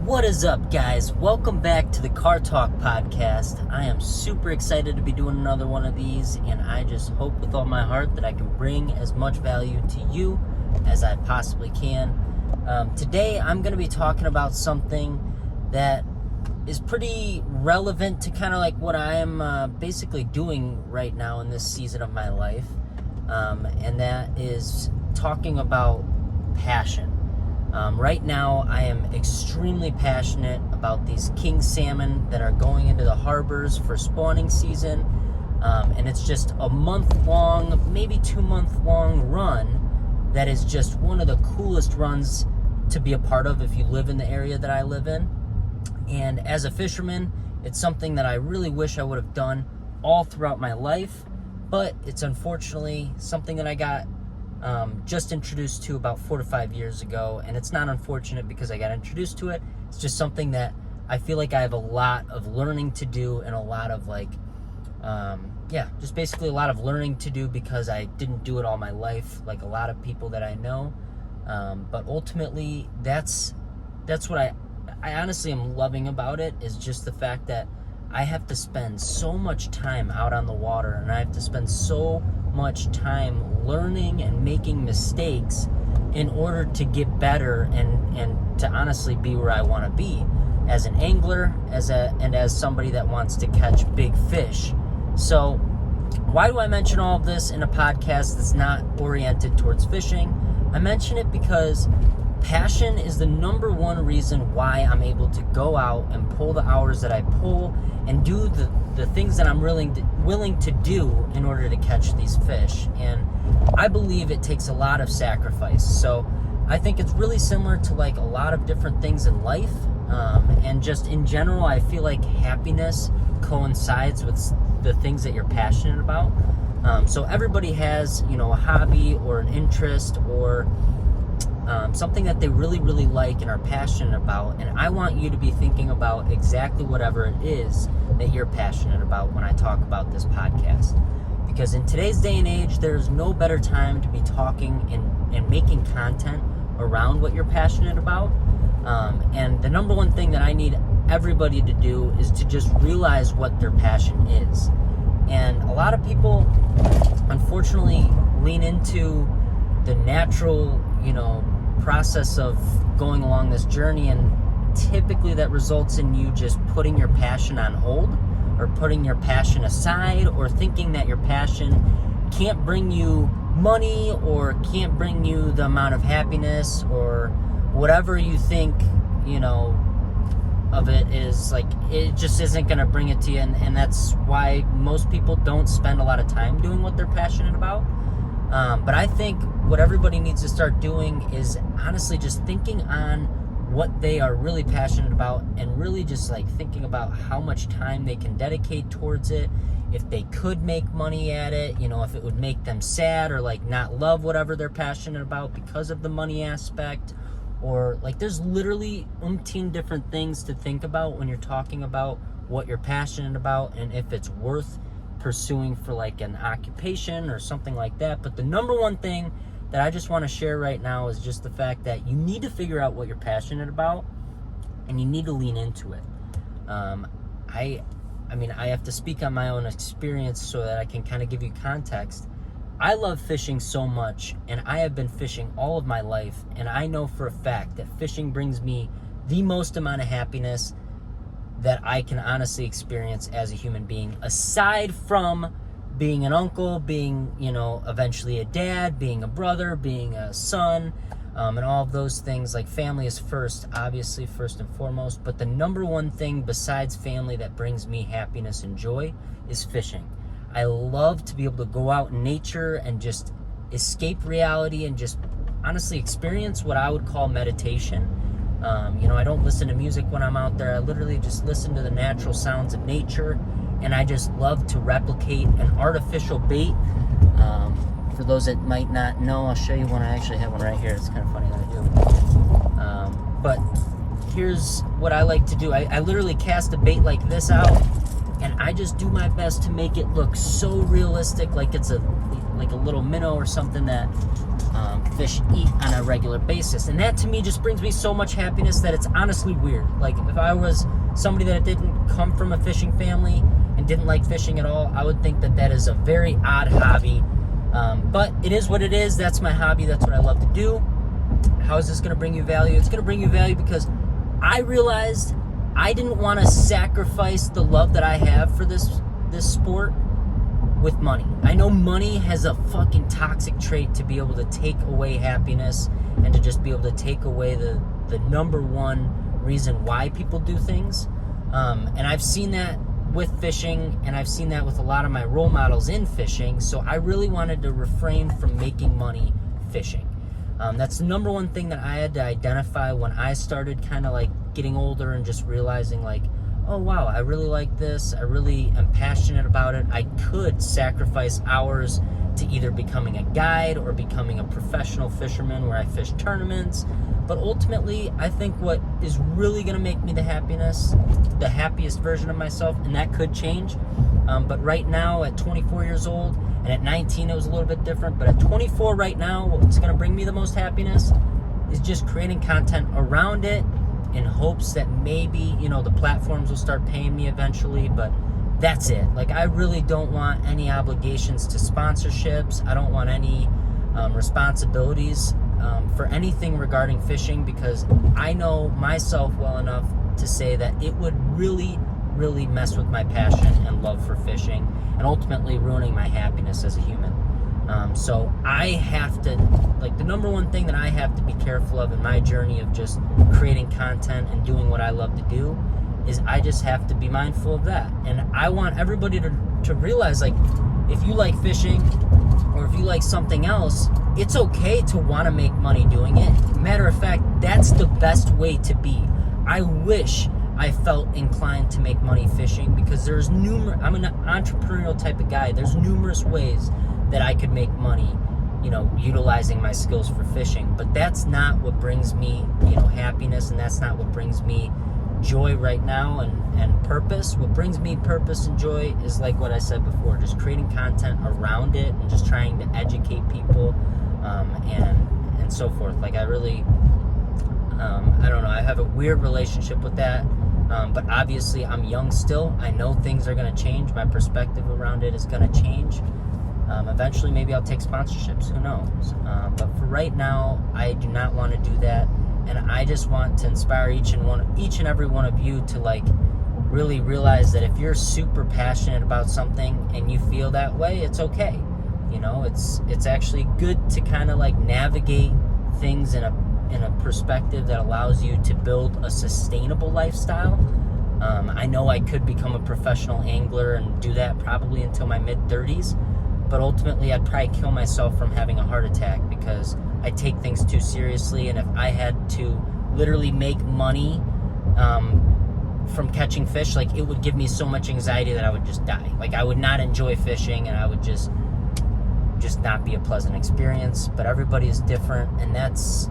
What is up, guys? Welcome back to the Car Talk podcast. I am super excited to be doing another one of these, and I just hope with all my heart that I can bring as much value to you as I possibly can. Today, I'm going to be talking about something that is pretty relevant to kind of like what I am basically doing right now in this season of my life, and that is talking about passion. Right now, I am extremely passionate about these king salmon that are going into the harbors for spawning season, and it's just a month-long, maybe 2-month-long run that is just one of the coolest runs to be a part of if you live in the area that I live in. And as a fisherman, it's something that I really wish I would have done all throughout my life, but it's unfortunately something that I got just introduced to about 4 to 5 years ago, and it's not unfortunate because I got introduced to it. It's just something that I feel like I have a lot of learning to do and a lot of just basically a lot of learning to do because I didn't do it all my life like a lot of people that I know. But ultimately, that's what I honestly am loving about it, is just the fact that I have to spend so much time out on the water, and I have to spend so much time learning and making mistakes in order to get better and to honestly be where I want to be as an angler, and as somebody that wants to catch big fish. So why do I mention all of this in a podcast that's not oriented towards fishing? I mention it because passion is the number one reason why I'm able to go out and pull the hours that I pull and do the things that I'm willing to do in order to catch these fish. And I believe it takes a lot of sacrifice. So I think it's really similar to like a lot of different things in life. And just in general, I feel like happiness coincides with the things that you're passionate about. So everybody has, a hobby or an interest or something that they really, really like and are passionate about. And I want you to be thinking about exactly whatever it is that you're passionate about when I talk about this podcast. Because in today's day and age, there's no better time to be talking and making content around what you're passionate about. And the number one thing that I need everybody to do is to just realize what their passion is. And a lot of people, unfortunately, lean into the natural, process of going along this journey, and typically that results in you just putting your passion on hold, or putting your passion aside, or thinking that your passion can't bring you money or can't bring you the amount of happiness or whatever you think, of it is like, it just isn't going to bring it to you. And that's why most people don't spend a lot of time doing what they're passionate about. But I think what everybody needs to start doing is honestly just thinking on what they are really passionate about, and really just like thinking about how much time they can dedicate towards it. If they could make money at it, if it would make them sad or like not love whatever they're passionate about because of the money aspect, or like there's literally umpteen different things to think about when you're talking about what you're passionate about and if it's worth pursuing for like an occupation or something like that. But the number one thing that I just want to share right now is just the fact that you need to figure out what you're passionate about, and you need to lean into it. I have to speak on my own experience so that I can kind of give you context. I love fishing so much, and I have been fishing all of my life, and I know for a fact that fishing brings me the most amount of happiness that I can honestly experience as a human being, aside from being an uncle, being, eventually a dad, being a brother, being a son, and all of those things. Like, family is first, obviously, first and foremost, but the number one thing besides family that brings me happiness and joy is fishing. I love to be able to go out in nature and just escape reality and just honestly experience what I would call meditation. I don't listen to music when I'm out there. I literally just listen to the natural sounds of nature, and I just love to replicate an artificial bait. For those that might not know, I'll show you one. I actually have one right here. It's kind of funny that I do. But here's what I like to do. I literally cast a bait like this out, and I just do my best to make it look so realistic, like it's a little minnow or something that fish eat on a regular basis. And that to me just brings me so much happiness that it's honestly weird. Like if I was somebody that didn't come from a fishing family and didn't like fishing at all, I would think that that is a very odd hobby. But it is what it is. That's my hobby. That's what I love to do. How is this going to bring you value? It's going to bring you value because I realized I didn't want to sacrifice the love that I have for this sport with money. I know money has a fucking toxic trait to be able to take away happiness and to just be able to take away the number one reason why people do things. And I've seen that with fishing, and I've seen that with a lot of my role models in fishing. So I really wanted to refrain from making money fishing. That's the number one thing that I had to identify when I started kind of like getting older and just realizing like, oh wow, I really like this. I really am passionate about it. I could sacrifice hours to either becoming a guide or becoming a professional fisherman where I fish tournaments. But ultimately, I think what is really going to make me the happiest version of myself, and that could change. But right now, at 24 years old, and at 19, it was a little bit different. But at 24 right now, what's going to bring me the most happiness is just creating content around it in hopes that maybe, the platforms will start paying me eventually. But that's it. Like, I really don't want any obligations to sponsorships. I don't want any responsibilities for anything regarding fishing, because I know myself well enough to say that it would really, really mess with my passion and love for fishing and ultimately ruining my happiness as a human. So I have to, like, the number one thing that I have to be careful of in my journey of just creating content and doing what I love to do is I just have to be mindful of that. And I want everybody to realize, like, if you like fishing or if you like something else, it's okay to want to make money doing it. Matter of fact, that's the best way to be. I wish I felt inclined to make money fishing, because I'm an entrepreneurial type of guy. There's numerous ways that I could make money, utilizing my skills for fishing. But that's not what brings me, happiness, and that's not what brings me joy right now and purpose. What brings me purpose and joy is, like what I said before, just creating content around it and just trying to educate people and so forth. Like, I really, I don't know, I have a weird relationship with that. But obviously I'm young still. I know things are going to change. My perspective around it is going to change. Eventually maybe I'll take sponsorships, who knows? But for right now, I do not want to do that. And I just want to inspire each and every one of you to, like, really realize that if you're super passionate about something and you feel that way, it's okay. It's actually good to kind of like navigate things in a perspective that allows you to build a sustainable lifestyle. I know I could become a professional angler and do that probably until my mid-30s, but ultimately I'd probably kill myself from having a heart attack, because I take things too seriously. And if I had to literally make money from catching fish, like, it would give me so much anxiety that I would just die. Like, I would not enjoy fishing, and I would just not be a pleasant experience. But everybody is different, and that's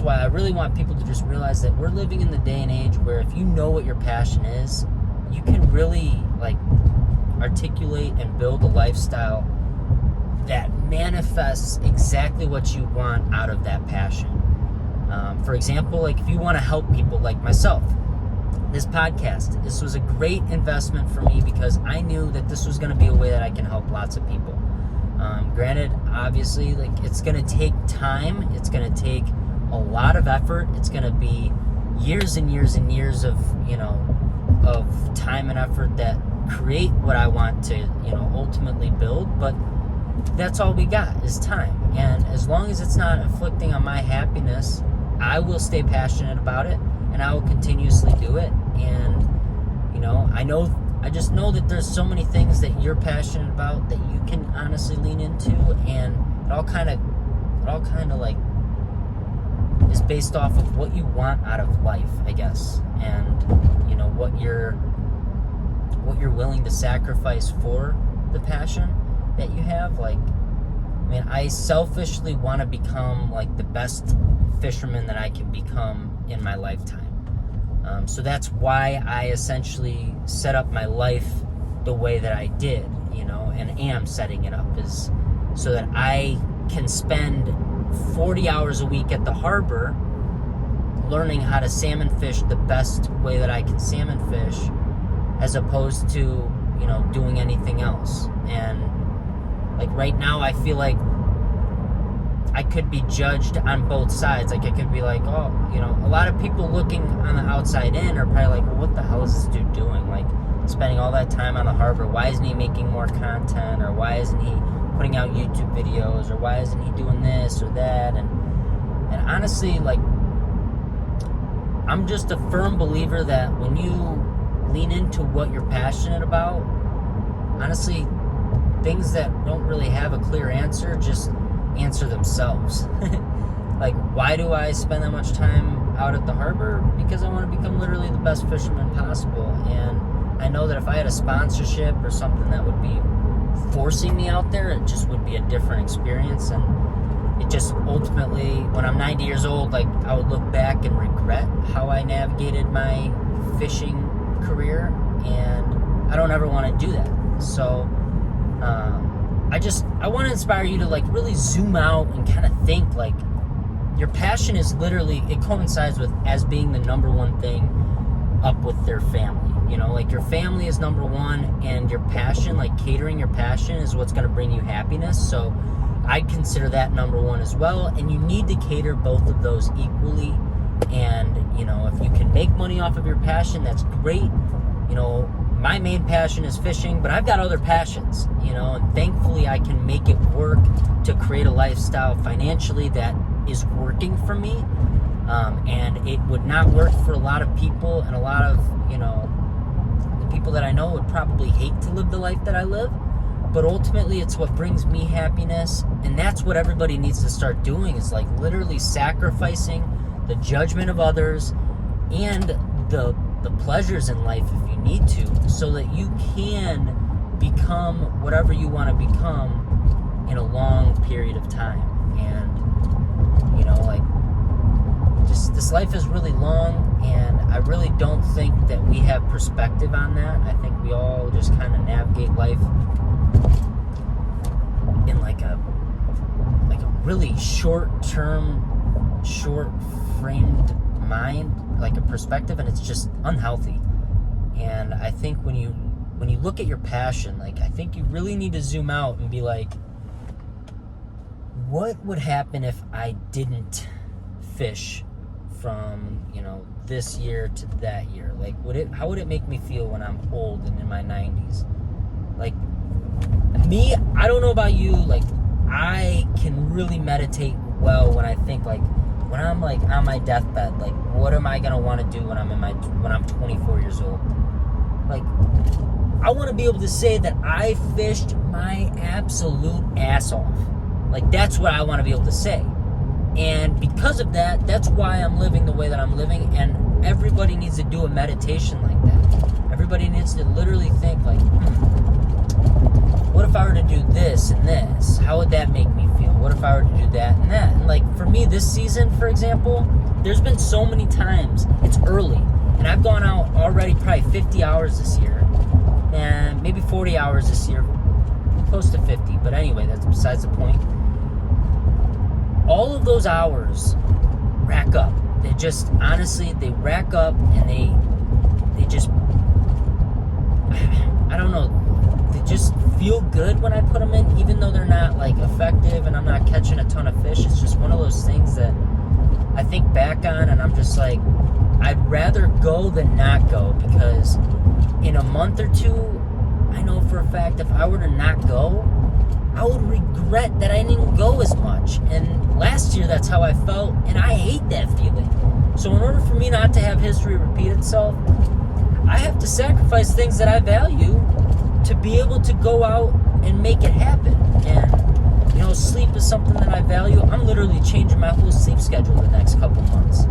why I really want people to just realize that we're living in the day and age where if you know what your passion is, you can really, like, articulate and build a lifestyle that manifests exactly what you want out of that passion. For example, like, if you want to help people like myself, this podcast, this was a great investment for me, because I knew that this was going to be a way that I can help lots of people. Granted, obviously, like, it's going to take time. It's going to take a lot of effort. It's going to be years and years and years of time and effort that create what I want to, ultimately build. But that's all we got is time. And as long as it's not inflicting on my happiness, I will stay passionate about it, and I will continuously do it. And, I just know that there's so many things that you're passionate about that you can honestly lean into, and it all kind of like is based off of what you want out of life, I guess, and what you're willing to sacrifice for the passion that you have. Like, I selfishly want to become, like, the best fisherman that I can become in my lifetime. So that's why I essentially set up my life the way that I did, and am setting it up, is so that I can spend 40 hours a week at the harbor learning how to salmon fish the best way that I can salmon fish, as opposed to, you know, doing anything else. And like right now I feel like I could be judged on both sides. Like, it could be like, oh, you know, a lot of people looking on the outside in are probably like, well, what the hell is this dude doing? Like, spending all that time on the harbor. Why isn't he making more content? Or why isn't he putting out YouTube videos? Or why isn't he doing this or that? And honestly, like, I'm just a firm believer that when you lean into what you're passionate about, honestly, things that don't really have a clear answer just answer themselves. Like, why do I spend that much time out at the harbor? Because I want to become literally the best fisherman possible. And I know that if I had a sponsorship or something that would be forcing me out there, it just would be a different experience. And it just ultimately, when I'm 90 years old, like, I would look back and regret how I navigated my fishing career, and I don't ever want to do that. So I want to inspire you to, like, really zoom out and kind of think, like, your passion is literally, it coincides with as being the number one thing up with their family. You know, like, your family is number one, and your passion, like catering your passion, is what's going to bring you happiness. So I consider that number one as well, and you need to cater both of those equally. And, you know, if you can make money off of your passion, that's great. You know, my main passion is fishing, but I've got other passions, you know, and thankfully I can make it work to create a lifestyle financially that is working for me. And it would not work for a lot of people, and a lot of, you know, the people that I know would probably hate to live the life that I live. But ultimately, it's what brings me happiness, and that's what everybody needs to start doing, is like literally sacrificing the judgment of others and the pleasures in life if you need to, so that you can become whatever you want to become in a long period of time. And, you know, like, just this life is really long, and I really don't think that we have perspective on that. I think we all just kind of navigate life in like a really short-term, short-framed mind, like a perspective, and it's just unhealthy. And I think when you look at your passion, like, I think you really need to zoom out and be like, what would happen if I didn't fish from, you know, this year to that year? Like, how would it make me feel when I'm old and in my 90s? Like, me, I don't know about you, like, I can really meditate well when I think, like, when I'm, like, on my deathbed, like, what am I gonna want to do when I'm 24 years old? Like, I want to be able to say that I fished my absolute ass off. Like, that's what I want to be able to say. And because of that, that's why I'm living the way that I'm living. And everybody needs to do a meditation like that. Everybody needs to literally think, like, what if I were to do this and this? How would that make me feel? What if I were to do that and that? And, like, for me, this season, for example, there's been so many times, it's early, and I've gone out already probably 50 hours this year, and maybe 40 hours this year, close to 50, but anyway, that's besides the point. All of those hours rack up. They just, honestly, they rack up, and they just, I don't know, they just feel good when I put them in, even though they're not, like, effective and I'm not catching a ton of fish. It's just one of those things that I think back on, and I'm just like, I'd rather go than not go, because in a month or two, I know for a fact if I were to not go, I would regret that I didn't go as much. And last year, that's how I felt, and I hate that feeling. So in order for me not to have history repeat itself, I have to sacrifice things that I value to be able to go out and make it happen. And, you know, sleep is something that I value. I'm literally changing my whole sleep schedule the next couple months.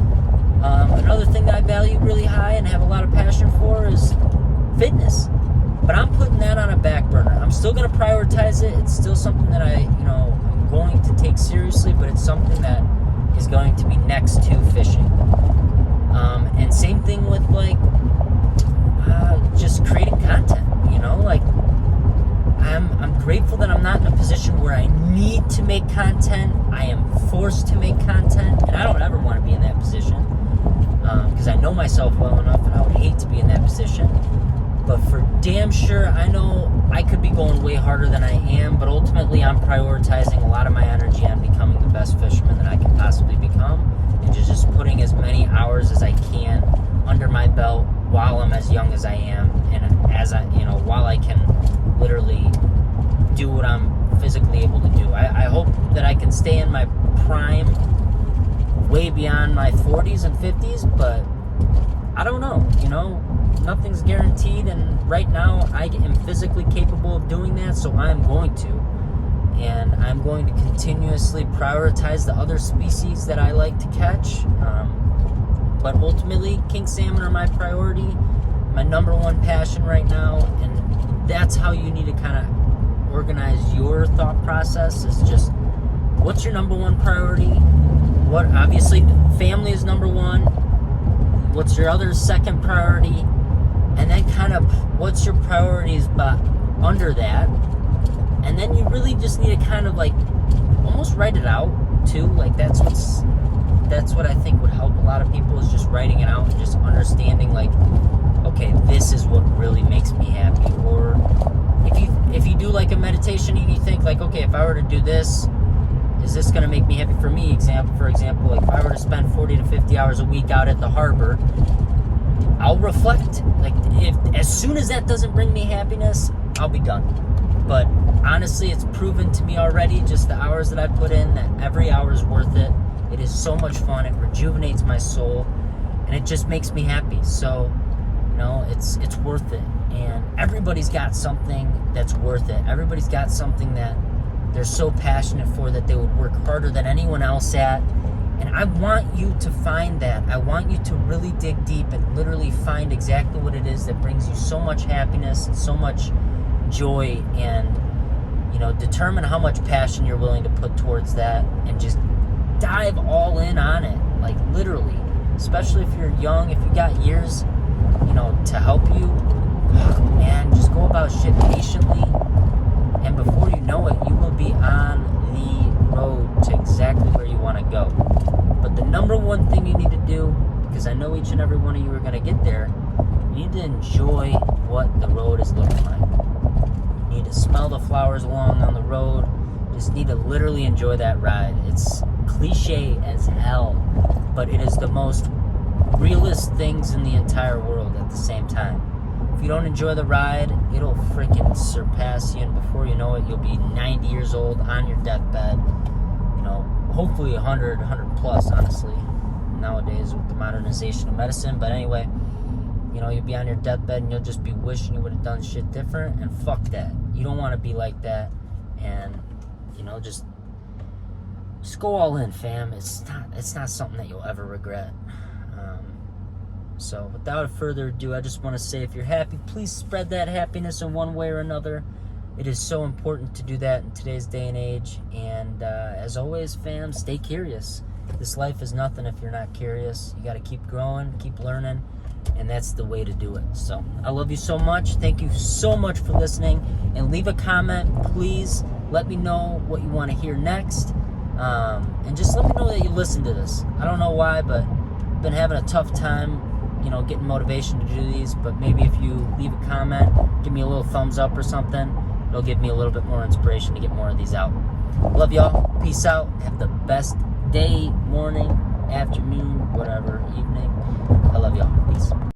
Another thing that I value really high and have a lot of passion for is fitness. But I'm putting that on a back burner. I'm still going to prioritize it. It's still something that I'm going to take seriously, but it's something that is going to be next to fishing. And same thing with, like, just creating content, you know? Like, I'm grateful that I'm not in a position where I need to make content. I am forced to make content, and I don't ever want to be in that position, because I know myself well enough, and I would hate to be in that position. But for damn sure, I know I could be going way harder than I am, but ultimately I'm prioritizing a lot of my energy on becoming the best fisherman that I can possibly become, and just putting as many hours as I can under my belt while I'm as young as I am, and while I can literally do what I'm physically able to do. I hope that I can stay in my prime way beyond my 40s and 50s, but I don't know, nothing's guaranteed, and right now I am physically capable of doing that, so I'm going to. And I'm going to continuously prioritize the other species that I like to catch. But ultimately, king salmon are my priority, my number one passion right now, and that's how you need to kind of organize your thought process, is just, what's your number one priority? What, obviously, family is number one. What's your other second priority? And then kind of what's your priorities under that? And then you really just need to kind of like almost write it out too. Like that's what I think would help a lot of people, is just writing it out and just understanding like, okay, this is what really makes me happy. Or if you do like a meditation and you think like, okay, if I were to do this, is this going to make me happy? For me, for example, like if I were to spend 40 to 50 hours a week out at the harbor, I'll reflect. Like, as soon as that doesn't bring me happiness, I'll be done. But honestly, it's proven to me already, just the hours that I put in, that every hour is worth it. It is so much fun. It rejuvenates my soul, and it just makes me happy. So, it's worth it. And everybody's got something that's worth it. Everybody's got something that they're so passionate for that they would work harder than anyone else at. And I want you to find that. I want you to really dig deep and literally find exactly what it is that brings you so much happiness and so much joy, and determine how much passion you're willing to put towards that, and just dive all in on it, like literally, especially if you're young, if you got years to help you. Man, just go about shit patiently, and before you know it, you will be on the road to exactly where you want to go. But the number one thing you need to do, because I know each and every one of you are going to get there, you need to enjoy what the road is looking like. You need to smell the flowers along on the road. You just need to literally enjoy that ride. It's cliche as hell, but it is the most realest things in the entire world at the same time. If you don't enjoy the ride, it'll freaking surpass you, and before you know it, you'll be 90 years old on your deathbed. Hopefully 100 plus, honestly, nowadays with the modernization of medicine. But anyway, you'll be on your deathbed and you'll just be wishing you would have done shit different, and fuck that. You don't want to be like that, and just go all in, fam. It's not something that you'll ever regret. So without further ado, I just want to say, if you're happy, please spread that happiness in one way or another. It is so important to do that in today's day and age. And as always, fam, stay curious. This life is nothing if you're not curious. You got to keep growing, keep learning, and that's the way to do it. So I love you so much. Thank you so much for listening, and leave a comment, please. Let me know what you want to hear next, and just let me know that you listened to this. I don't know why, but I've been having a tough time getting motivation to do these, but maybe if you leave a comment, give me a little thumbs up or something, it'll give me a little bit more inspiration to get more of these out. Love y'all. Peace out. Have the best day, morning, afternoon, whatever, evening.